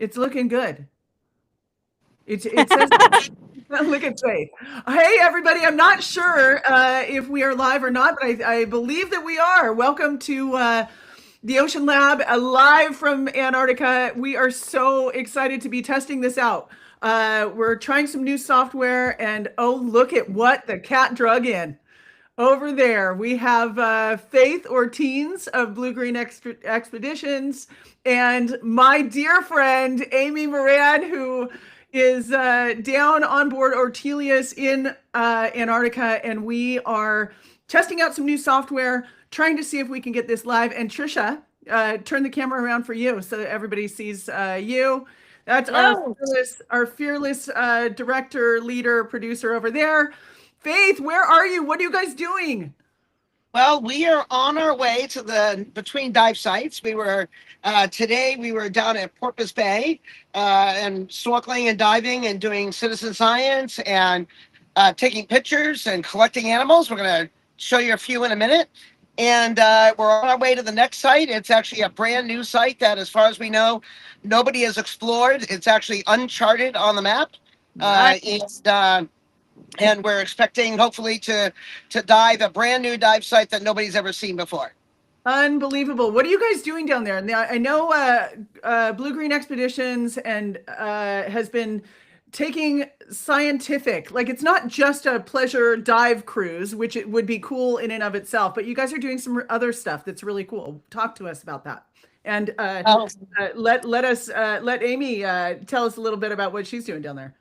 It's looking good. It says, look at Faith. Hey, everybody. I'm not sure if we are live or not, but I believe that we are. Welcome to the Ocean Lab, live from Antarctica. We are so excited to be testing this out. We're trying some new software, and oh, look at what the cat drug in. Over there, we have Faith Ortines of Blue Green Expeditions and my dear friend Amy Moran, who is down on board Ortelius in Antarctica. And we are testing out some new software, trying to see if we can get this live. And Trisha, turn the camera around for you so that everybody sees you. That's Hello. our fearless director, leader, producer over there. Faith, where are you? What are you guys doing? Well, we are on our way to the between dive sites. We were today. We were down at Porpoise Bay and snorkeling and diving and doing citizen science and taking pictures and collecting animals. We're going to show you a few in a minute. And we're on our way to the next site. It's actually a brand new site that, as far as we know, nobody has explored. It's actually uncharted on the map. It's and we're expecting hopefully to dive a brand new dive site that nobody's ever seen before. Unbelievable. What are you guys doing down there? Now, I know Blue Green Expeditions and has been taking scientific, like it's not just a pleasure dive cruise, which it would be cool in and of itself, but you guys are doing some other stuff that's really cool. Talk to us about that. And Oh, let Amy tell us a little bit about what she's doing down there.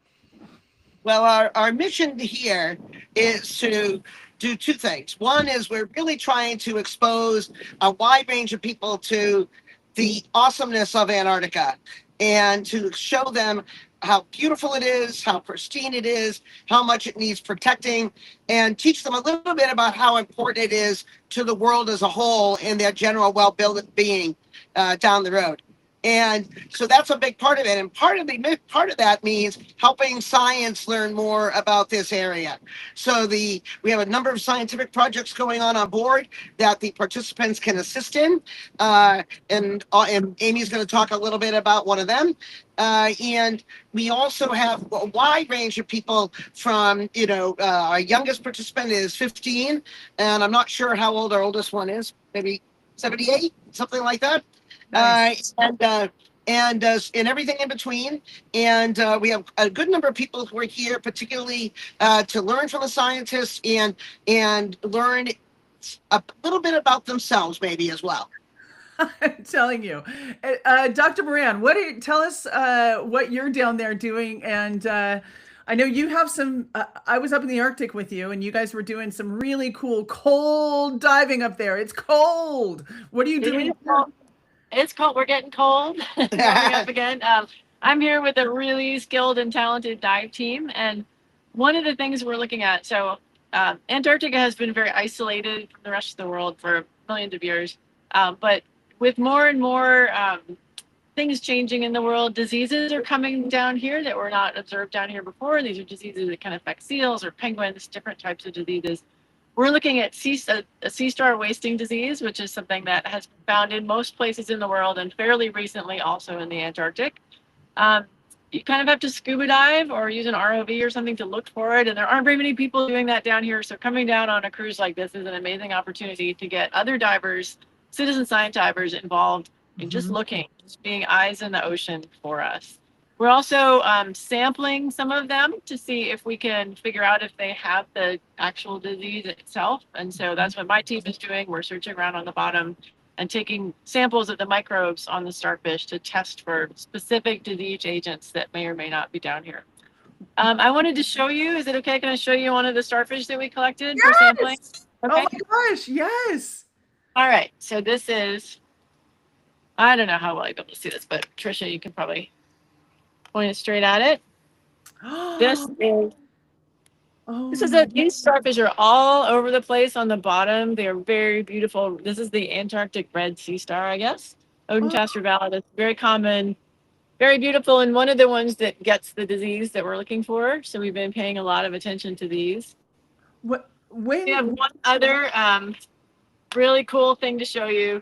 well, our mission here is to do two things. One is we're really trying to expose a wide range of people to the awesomeness of Antarctica and to show them how beautiful it is, how pristine it is, how much it needs protecting, and teach them a little bit about how important it is to the world as a whole and their general well-being down the road. And so that's a big part of it. And part of that means helping science learn more about this area. So we have a number of scientific projects going on board that the participants can assist in. And Amy's going to talk a little bit about one of them. And we also have a wide range of people from, our youngest participant is 15, and I'm not sure how old our oldest one is, maybe 78, something like that. Nice. And everything in between. And we have a good number of people who are here, particularly to learn from the scientists and learn a little bit about themselves, maybe as well. I'm telling you, Dr. Moran, tell us what you're down there doing? And I know you have some. I was up in the Arctic with you, and you guys were doing some really cool cold diving up there. It's cold. What are you doing? It's cold. We're getting cold. Warming up again. I'm here with a really skilled and talented dive team, and one of the things we're looking at. So, Antarctica has been very isolated from the rest of the world for millions of years, but with more and more things changing in the world, diseases are coming down here that were not observed down here before. These are diseases that can affect seals or penguins, different types of diseases. We're looking at a sea star wasting disease, which is something that has been found in most places in the world and fairly recently also in the Antarctic. You kind of have to scuba dive or use an ROV or something to look for it, and there aren't very many people doing that down here. So coming down on a cruise like this is an amazing opportunity to get other divers, citizen science divers, involved in just looking, just being eyes in the ocean for us. We're also sampling some of them to see if we can figure out if they have the actual disease itself. And so that's what my team is doing. We're searching around on the bottom and taking samples of the microbes on the starfish to test for specific disease agents that may or may not be down here. I wanted to show you, is it okay? Can I show you one of the starfish that we collected for sampling? Okay. Oh my gosh, yes. All right, so this is, I don't know how well you'll be able to see this, but Trisha, you can probably point it straight at it. These starfish are all over the place on the bottom. They are very beautiful. This is the Antarctic red sea star, I guess. Odontaster validus, very common, very beautiful, and one of the ones that gets the disease that we're looking for. So we've been paying a lot of attention to these. We have one other really cool thing to show you,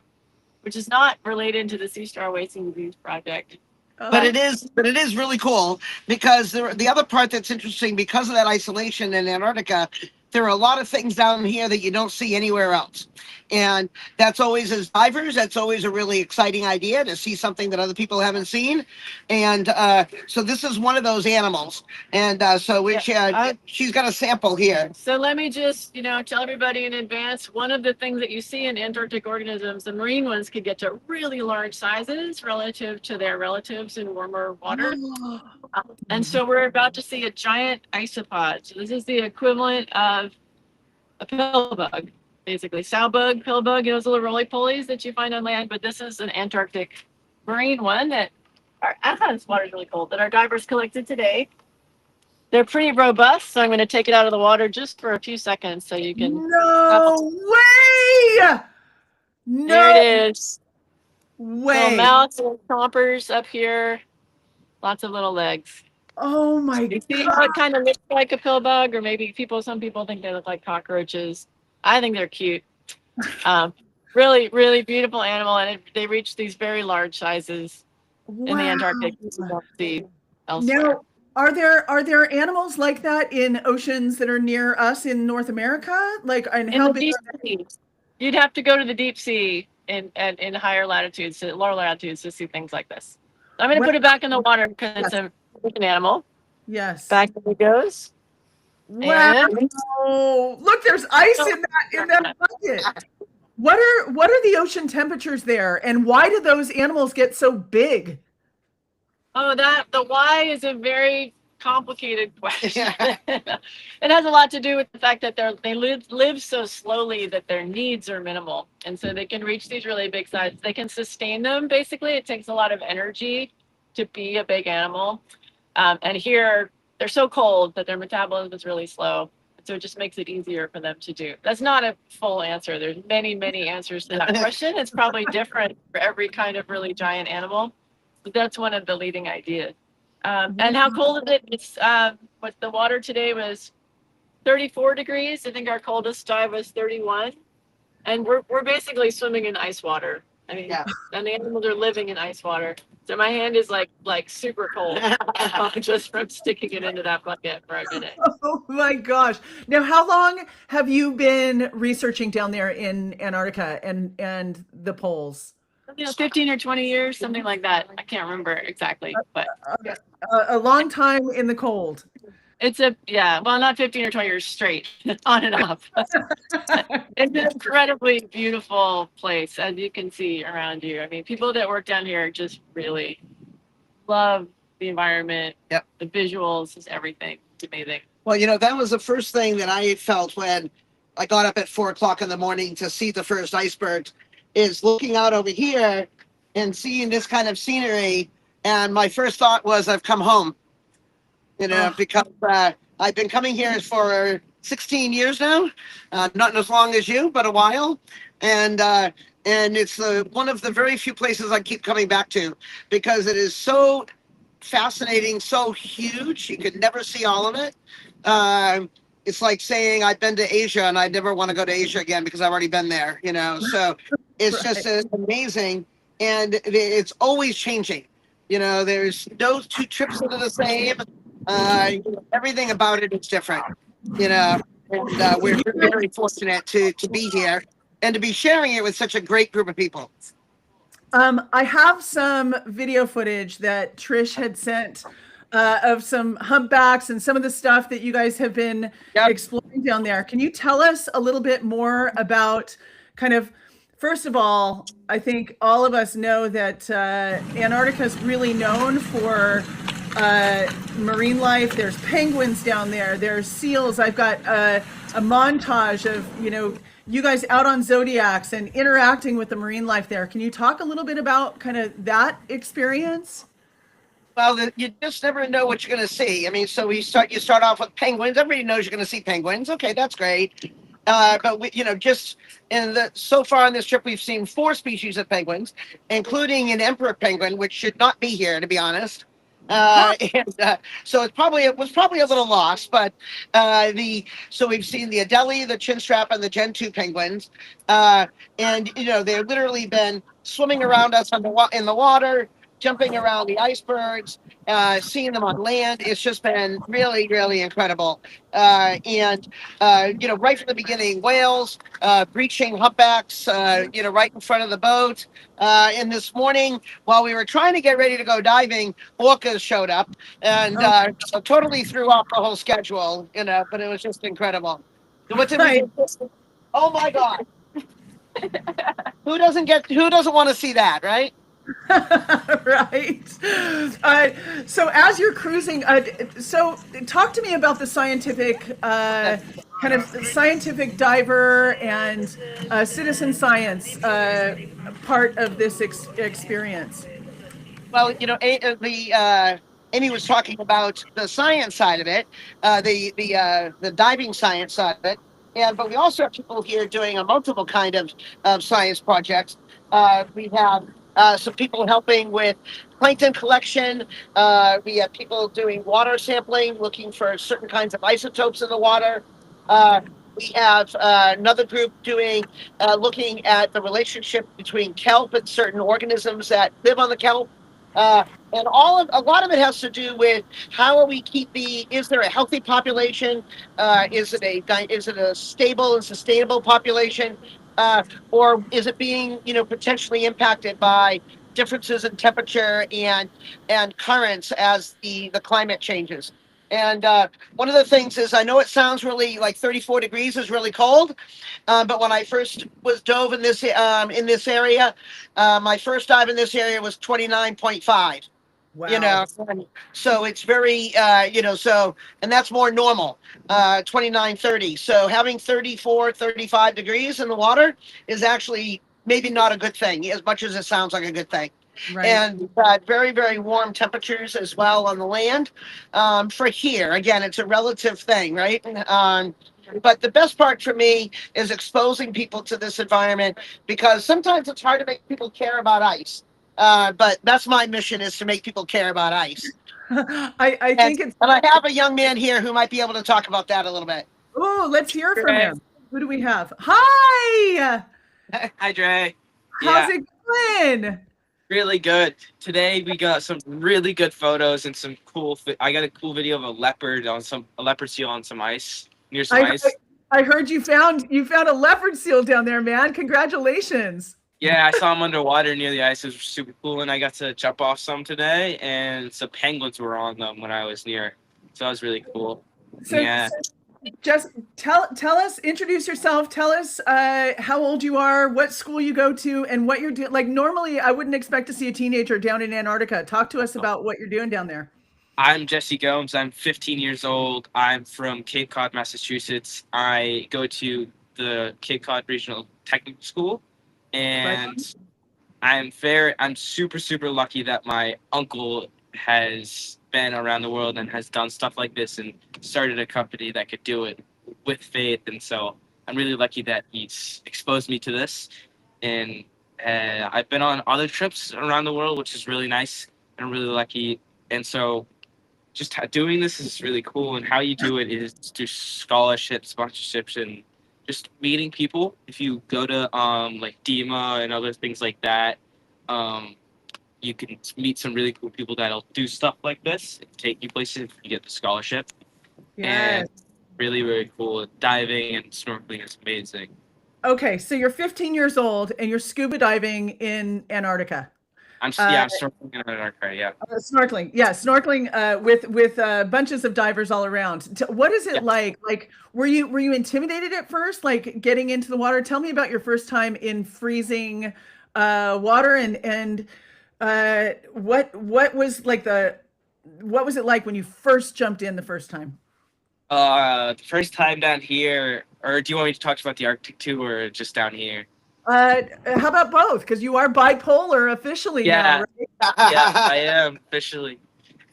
which is not related to the sea star wasting disease project. But it is really cool because the other part that's interesting because of that isolation in Antarctica, there are a lot of things down here that you don't see anywhere else. And that's always, as divers, that's always a really exciting idea to see something that other people haven't seen. And so this is one of those animals. And she's got a sample here. So let me just, tell everybody in advance, one of the things that you see in Antarctic organisms, the marine ones could get to really large sizes relative to their relatives in warmer water. And so we're about to see a giant isopod. So this is the equivalent of a pill bug, basically. Sow bug, pill bug, those little roly-polies that you find on land. But this is an Antarctic marine one that this water's really cold, that our divers collected today. They're pretty robust, so I'm going to take it out of the water just for a few seconds so you can... No way! No There it is. way. Little mouths and chompers up here. Lots of little legs. Oh my You see how it kind of looks like a pill bug, or maybe some people think they look like cockroaches. I think they're cute. Really, really beautiful animal, and they reach these very large sizes in the Antarctic. You don't see elsewhere. Now, are there animals like that in oceans that are near us in North America? Like, and In how the big deep are they? sea, you'd have to go to the deep sea in higher latitudes, lower latitudes, to see things like this. I'm going to put it back in the water because it's an animal. Yes. Back it goes. Wow. And Look, there's ice in that bucket. What are the ocean temperatures there, and why do those animals get so big? oh, the why is a very complicated question. It has a lot to do with the fact that they live so slowly that their needs are minimal, and so they can reach these really big sizes. They can sustain them. Basically, it takes a lot of energy to be a big animal, and here they're so cold that their metabolism is really slow, so it just makes it easier for them to do. That's not a full answer. There's many to that question. It's probably different for every kind of really giant animal, but that's one of the leading ideas. And how cold is it? It's what the water today was 34 degrees. I think our coldest dive was 31, and we're basically swimming in ice water. I mean, and the animals are living in ice water. So my hand is like super cold just from sticking it into that bucket for a minute. Oh my gosh. Now, how long have you been researching down there in Antarctica and the poles? 15 or 20 years, something like that. I can't remember exactly, but A long time in the cold. it's not 15 or 20 years straight, on and off. It's an incredibly beautiful place, as you can see around you. I mean, people that work down here just really love the environment. Yep. The visuals, just everything. It's amazing. Well, that was the first thing that I felt when I got up at 4 o'clock in the morning to see the first icebergs, is looking out over here and seeing this kind of scenery. And my first thought was, I've come home, because I've been coming here for 16 years now, not as long as you, but a while. And it's one of the very few places I keep coming back to because it is so fascinating, so huge. You could never see all of it. It's like saying I've been to Asia and I never want to go to Asia again because I've already been there, so it's just amazing. And it's always changing. There's no two trips that are the same. Everything about it is different, and we're very fortunate to be here and to be sharing it with such a great group of people. I have some video footage that Trish had sent of some humpbacks and some of the stuff that you guys have been exploring down there. Can you tell us a little bit more about kind of, first of all, I think all of us know that Antarctica is really known for marine life. There's penguins down there. There's seals. I've got a montage of, you guys out on Zodiacs and interacting with the marine life there. Can you talk a little bit about kind of that experience? Well, you just never know what you're going to see. I mean, so you start off with penguins. Everybody knows you're going to see penguins. Okay, that's great. But we, just so far on this trip, we've seen 4 species of penguins, including an emperor penguin, which should not be here, to be honest. So it was probably a little lost, but so we've seen the Adelie, the chinstrap, and the Gentoo penguins, and they've literally been swimming around us in the water. jumping around the icebergs, seeing them on land. It's just been really, really incredible. And right from the beginning, whales, breaching humpbacks, right in front of the boat. And this morning, while we were trying to get ready to go diving, orcas showed up and so totally threw off the whole schedule, but it was just incredible. What's it? Right. Oh my God. Who doesn't want to see that, right? Right. So as you're cruising, so talk to me about the scientific, kind of scientific diver and citizen science part of this experience. Well, Amy was talking about the science side of it, the diving science side of it, but we also have people here doing a multiple kind of science projects. We have some people helping with plankton collection. We have people doing water sampling, looking for certain kinds of isotopes in the water. We have another group looking at the relationship between kelp and certain organisms that live on the kelp. And a lot of it has to do with how are we is there a healthy population? Is it a stable and sustainable population? Or is it being, potentially impacted by differences in temperature and currents as the climate changes? And one of the things is, I know it sounds really like 34 degrees is really cold, but when I first was dove in this area, my first dive in this area was 29.5. Wow. So it's very, and that's more normal, 29, 30. So having 34, 35 degrees in the water is actually maybe not a good thing, as much as it sounds like a good thing. Right. And very, very warm temperatures as well on the land. For here, again, it's a relative thing, right? But the best part for me is exposing people to this environment, because sometimes it's hard to make people care about ice. But that's my mission, is to make people care about ice. I think it's. And I have a young man here who might be able to talk about that a little bit. Oh, let's hear from him. Who do we have? Hi. Hi, Dre. How's it going? Really good. Today we got some really good photos and some cool. I got a cool video of a leopard seal on some ice near some ice. I heard you found a leopard seal down there, man. Congratulations. Yeah, I saw him underwater near the ice. It was super cool, and I got to jump off some today, and some penguins were on them when I was near. So that was really cool. So, yeah. Just tell us, introduce yourself. Tell us how old you are, what school you go to, and what you're doing. Like, normally, I wouldn't expect to see a teenager down in Antarctica. Talk to us about what you're doing down there. I'm Jesse Gomes. I'm 15 years old. I'm from Cape Cod, Massachusetts. I go to the Cape Cod Regional Technical School, and I'm super, super lucky that my uncle has been around the world and has done stuff like this and started a company that could do it with faith. And so I'm really lucky that he's exposed me to this. And I've been on other trips around the world, which is really nice. And I'm really lucky. And so just doing this is really cool. And how you do it is through scholarships, sponsorships, and just meeting people. If you go to like DEMA and other things like that, you can meet some really cool people that'll do stuff like this and take you places if you get the scholarship. Yes. And really, really cool. Diving and snorkeling is amazing. Okay, so you're 15 years old and you're scuba diving in Antarctica. I'm snorkeling in Antarctica, yeah. Snorkeling with bunches of divers all around. What is it like? Like, were you intimidated at first, like getting into the water? Tell me about your first time in freezing water, and what was it like when you first jumped in the first time? The first time down here, or do you want me to talk about the Arctic too, or just down here? How about both? Because you are bipolar officially now, right? Yeah, I am officially.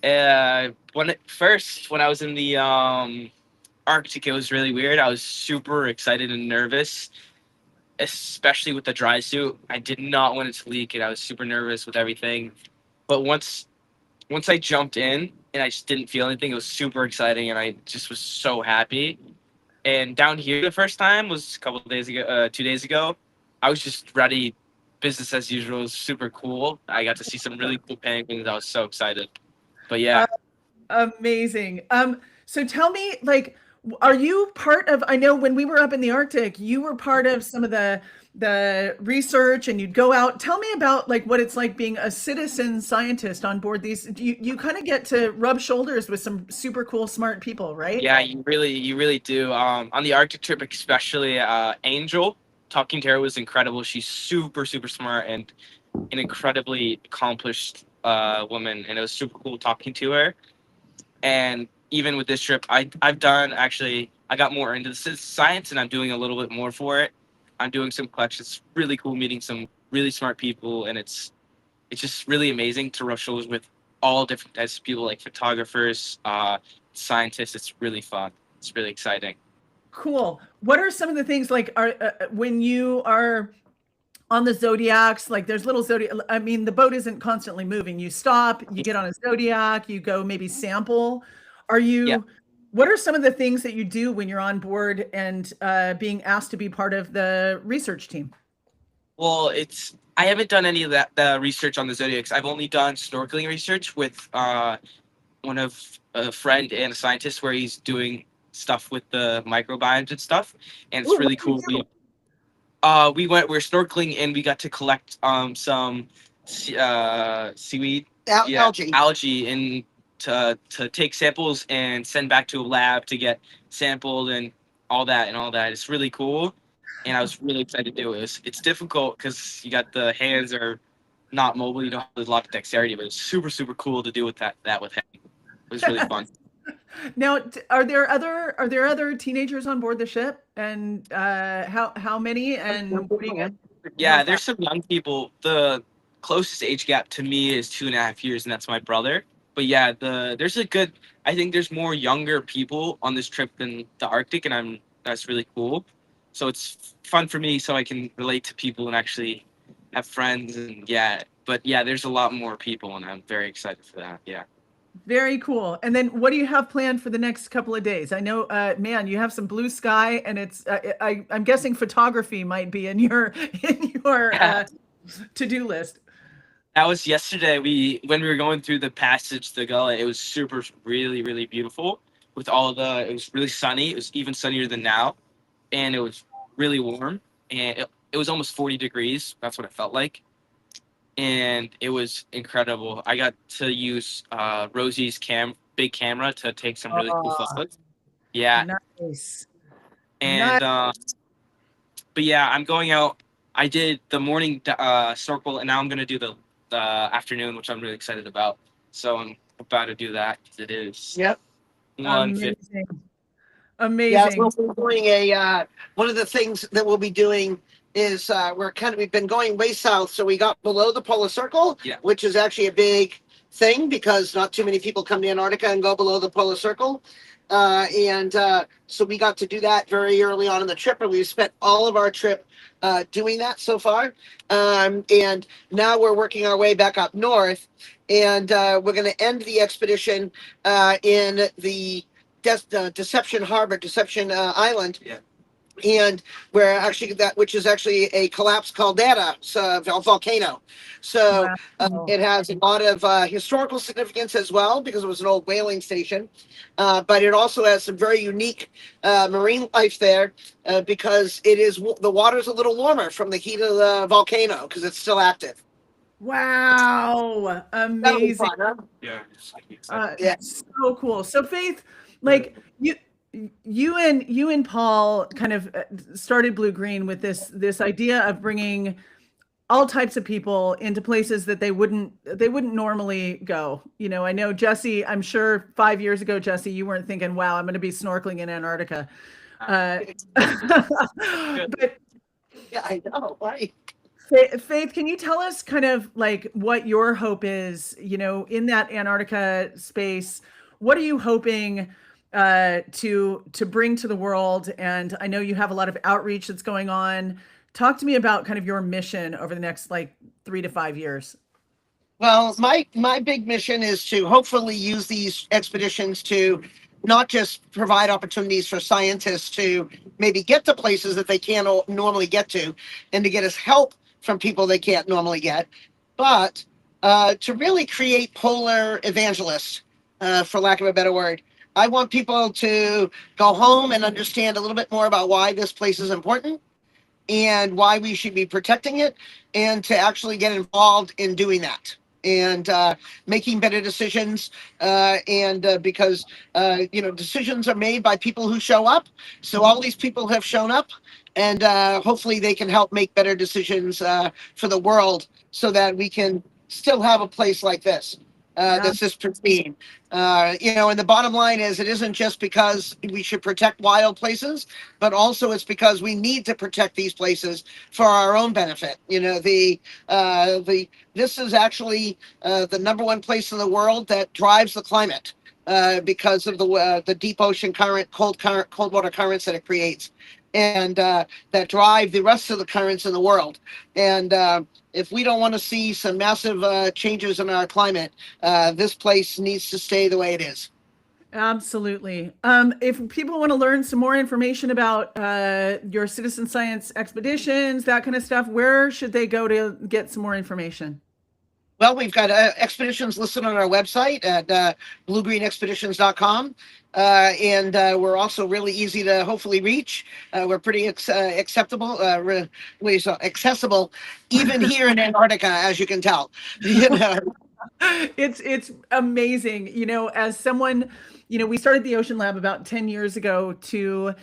When I was in the Arctic, it was really weird. I was super excited and nervous, especially with the dry suit. I did not want it to leak, and I was super nervous with everything. But once I jumped in and I just didn't feel anything, it was super exciting, and I just was so happy. And down here, the first time was a couple of days ago, 2 days ago. I was just ready, business as usual. It was super cool. I got to see some really cool penguins. I was so excited. But yeah. Amazing. So tell me, like, are you part of, I know when we were up in the Arctic, you were part of some of the research and you'd go out. Tell me about like what it's like being a citizen scientist on board these. You kind of get to rub shoulders with some super cool, smart people, right? Yeah, you really do. On the Arctic trip, especially, Angel, talking to her was incredible. She's super smart and an incredibly accomplished woman, and it was super cool talking to her. And even with this trip, I've done actually. I got more into the science, and I'm doing a little bit more for it. I'm doing some collections. It's really cool meeting some really smart people, and it's just really amazing to rub shoulders with all different types of people, like photographers, scientists. It's really fun. It's really exciting. Cool. What are some of the things like are when you are on the Zodiacs, like there's little Zodiac, I mean, the boat isn't constantly moving. You stop, you get on a Zodiac, you go maybe sample. Are you, Yeah. what are some of the things that you do when you're on board and being asked to be part of the research team? Well, I haven't done any of the research on the Zodiacs. I've only done snorkeling research with one of a friend and a scientist where he's doing stuff with the microbiomes and stuff, and it's Ooh, really what do you cool. do? We're snorkeling and we got to collect some seaweed, algae, and to take samples and send back to a lab to get sampled and all that. It's really cool, and I was really excited to do it. It's difficult because you got the hands are not mobile. You don't have a lot of dexterity, but it's super cool to do with that with him. It was really fun. Now, are there other teenagers on board the ship, and how many, and what do you get? Yeah, there's some young people. The closest age gap to me is 2.5 years, and that's my brother. But yeah, there's a good. I think there's more younger people on this trip than the Arctic, and that's really cool. So it's fun for me, so I can relate to people and actually have friends, and yeah. But yeah, there's a lot more people, and I'm very excited for that. Yeah. Very cool. And then what do you have planned for the next couple of days? I know, man, you have some blue sky, and it's I'm guessing photography might be in your to-do list. That was yesterday. When we were going through the passage, the gullet, it was really beautiful with it was really sunny. It was even sunnier than now, and it was really warm, and it was almost 40 degrees. That's what it felt like. And it was incredible. I got to use Rosie's big camera to take some really cool photos. Yeah. Nice. And but yeah, I'm going out. I did the morning snorkel, and now I'm gonna do the afternoon, which I'm really excited about. So I'm about to do that. It is. Yep. Amazing. Yeah, we're doing one of the things that we'll be doing is we've been going way south, so we got below the polar circle, which is actually a big thing because not too many people come to Antarctica and go below the polar circle. So we got to do that very early on in the trip, and we've spent all of our trip doing that so far. And now we're working our way back up north, and we're going to end the expedition in the Deception Island. Yeah. And we're actually which is actually a collapsed caldera, so a volcano. So it has a lot of historical significance as well because it was an old whaling station. But it also has some very unique marine life there because the water's a little warmer from the heat of the volcano because it's still active. Wow, amazing! Fun, huh? Yeah, so cool. So Faith, like you and Paul kind of started Blue Green with this idea of bringing all types of people into places that they wouldn't normally go. You know, I know Jesse, I'm sure 5 years ago, Jesse, you weren't thinking, wow, I'm going to be snorkeling in Antarctica. But yeah, I know, right? Faith, can you tell us kind of like what your hope is, you know, in that Antarctica space? What are you hoping to bring to the world? And I know you have a lot of outreach that's going on. Talk to me about kind of your mission over the next like 3 to 5 years. Well, my big mission is to hopefully use these expeditions to not just provide opportunities for scientists to maybe get to places that they can't normally get to, and to get us help from people they can't normally get, but to really create polar evangelists, for lack of a better word. I want people to go home and understand a little bit more about why this place is important and why we should be protecting it, and to actually get involved in doing that and making better decisions. Because decisions are made by people who show up. So all these people have shown up, and hopefully they can help make better decisions for the world, so that we can still have a place like this. That's this pristine. And the bottom line is, it isn't just because we should protect wild places, but also it's because we need to protect these places for our own benefit. This is actually the number one place in the world that drives the climate, because of the deep ocean current, cold water currents that it creates, and that drive the rest of the currents in the world. And if we don't want to see some massive changes in our climate, this place needs to stay the way it is. Absolutely. If people want to learn some more information about your citizen science expeditions, that kind of stuff, where should they go to get some more information? Well, we've got expeditions listed on our website at bluegreenexpeditions.com. And we're also really easy to hopefully reach. We're pretty accessible, even here in Antarctica, as you can tell. It's amazing. As someone, we started the Ocean Lab about 10 years ago to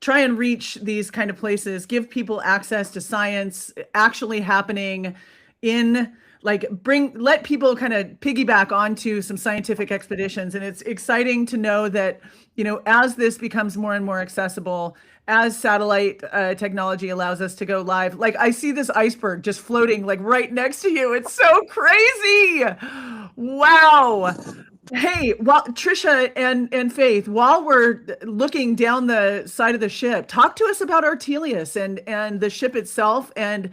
try and reach these kind of places, give people access to science actually happening let people kind of piggyback onto some scientific expeditions. And it's exciting to know that, as this becomes more and more accessible, as satellite technology allows us to go live, like I see this iceberg just floating like right next to you. It's so crazy. Wow. Hey, Trisha and Faith, while we're looking down the side of the ship, talk to us about Artelius and the ship itself. And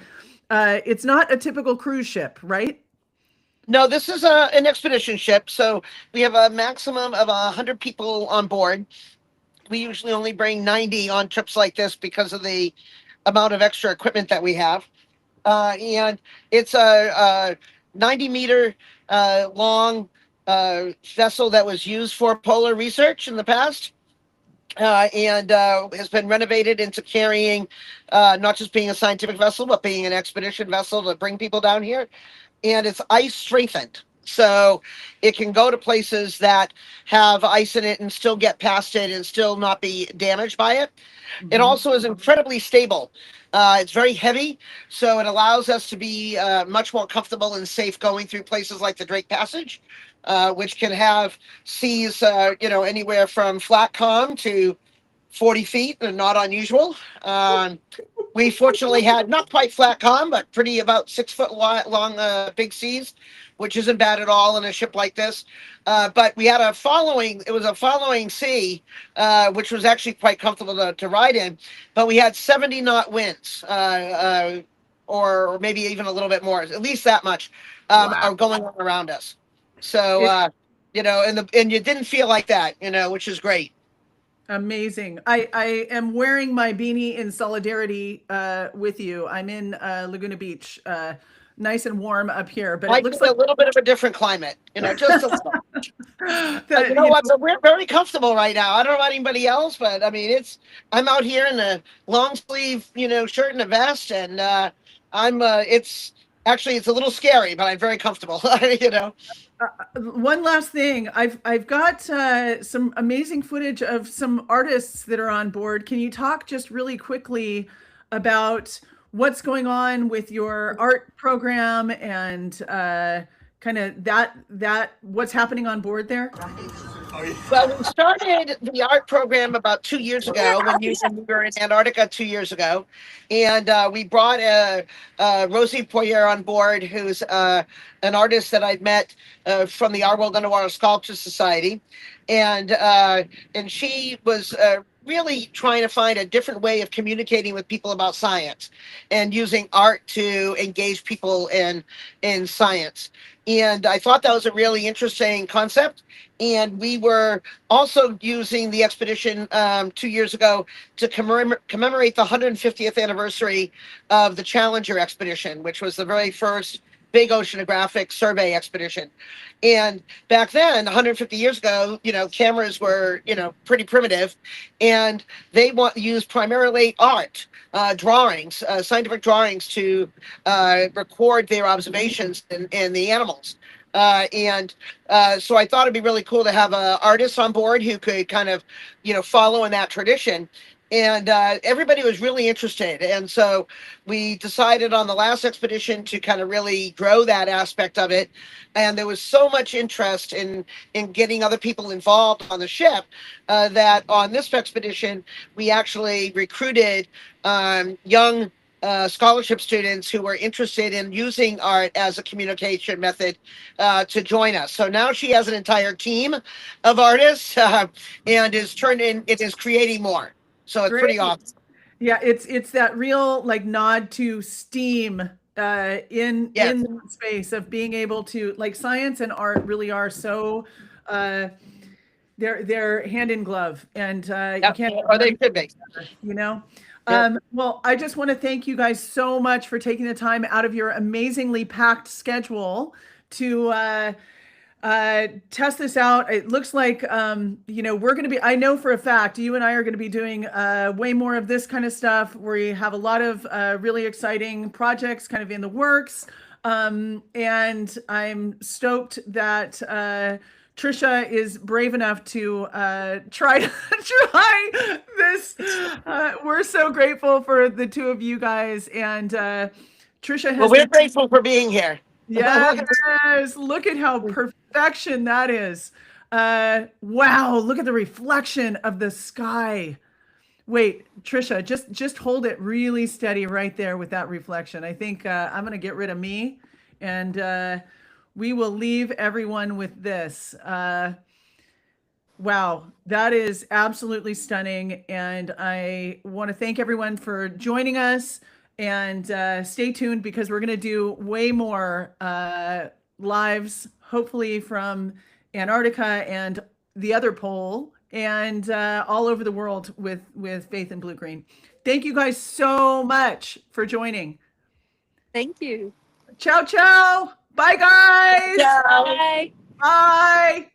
it's not a typical cruise ship, right? No, this is an expedition ship. So we have a maximum of 100 people on board. We usually only bring 90 on trips like this because of the amount of extra equipment that we have. And it's a 90-meter long vessel that was used for polar research in the past. And has been renovated into carrying, not just being a scientific vessel, but being an expedition vessel to bring people down here. And it's ice strengthened. So it can go to places that have ice in it and still get past it and still not be damaged by it. Mm-hmm. It also is incredibly stable. It's very heavy, so it allows us to be much more comfortable and safe going through places like the Drake Passage, which can have seas, anywhere from flat calm to 40 feet, and not unusual. We fortunately had not quite flat calm, but pretty about 6 foot long big seas, which isn't bad at all in a ship like this. But we had a following sea, which was actually quite comfortable to ride in, but we had 70 knot winds, or maybe even a little bit more, at least that much, are going on around us. So, and you didn't feel like that, which is great. Amazing. I am wearing my beanie in solidarity with you. I'm in Laguna Beach, nice and warm up here, but it looks like a little bit of a different climate, just a little. But we're very comfortable right now. I don't know about anybody else, but I mean, I'm out here in a long sleeve, shirt and a vest, and it's a little scary, but I'm very comfortable, One last thing, I've got some amazing footage of some artists that are on board. Can you talk just really quickly about what's going on with your art program and kind of that what's happening on board there? Well, we started the art program about 2 years ago when we were in Antarctica 2 years ago. And we brought Rosie Poirier on board, who's an artist that I'd met from the Our World Underwater Sculpture Society. And she was really trying to find a different way of communicating with people about science and using art to engage people in science. And I thought that was a really interesting concept. And we were also using the expedition 2 years ago to commemorate the 150th anniversary of the Challenger expedition, which was the very first big oceanographic survey expedition. And back then, 150 years ago, cameras were, pretty primitive, and they use primarily art, drawings, scientific drawings to record their observations in the animals. So I thought it'd be really cool to have artists on board who could kind of, follow in that tradition. And everybody was really interested. And so we decided on the last expedition to kind of really grow that aspect of it. And there was so much interest in getting other people involved on the ship that on this expedition, we actually recruited young scholarship students who were interested in using art as a communication method to join us. So now she has an entire team of artists and it is creating more. So it's pretty awesome. Yeah, it's that real like nod to STEAM in the space of being able to, like, science and art really are so they're hand in glove, and you can't, or they could be, Well, I just want to thank you guys so much for taking the time out of your amazingly packed schedule to test this out. It looks like, we're going to be, I know for a fact, you and I are going to be doing way more of this kind of stuff. We have a lot of really exciting projects kind of in the works. And I'm stoked that Trisha is brave enough to try this. We're so grateful for the two of you guys. And Trisha has... Well, we're grateful for being here. Yes, look at how perfection that is. Wow, look at the reflection of the sky. Wait, Trisha, just hold it really steady right there with that reflection. I think I'm going to get rid of me, and we will leave everyone with this. Wow, that is absolutely stunning. And I want to thank everyone for joining us. And stay tuned, because we're going to do way more lives, hopefully from Antarctica and the other pole, and all over the world with Faith in Blue Green. Thank you guys so much for joining. Thank you. Ciao, ciao. Bye, guys. Bye. Bye.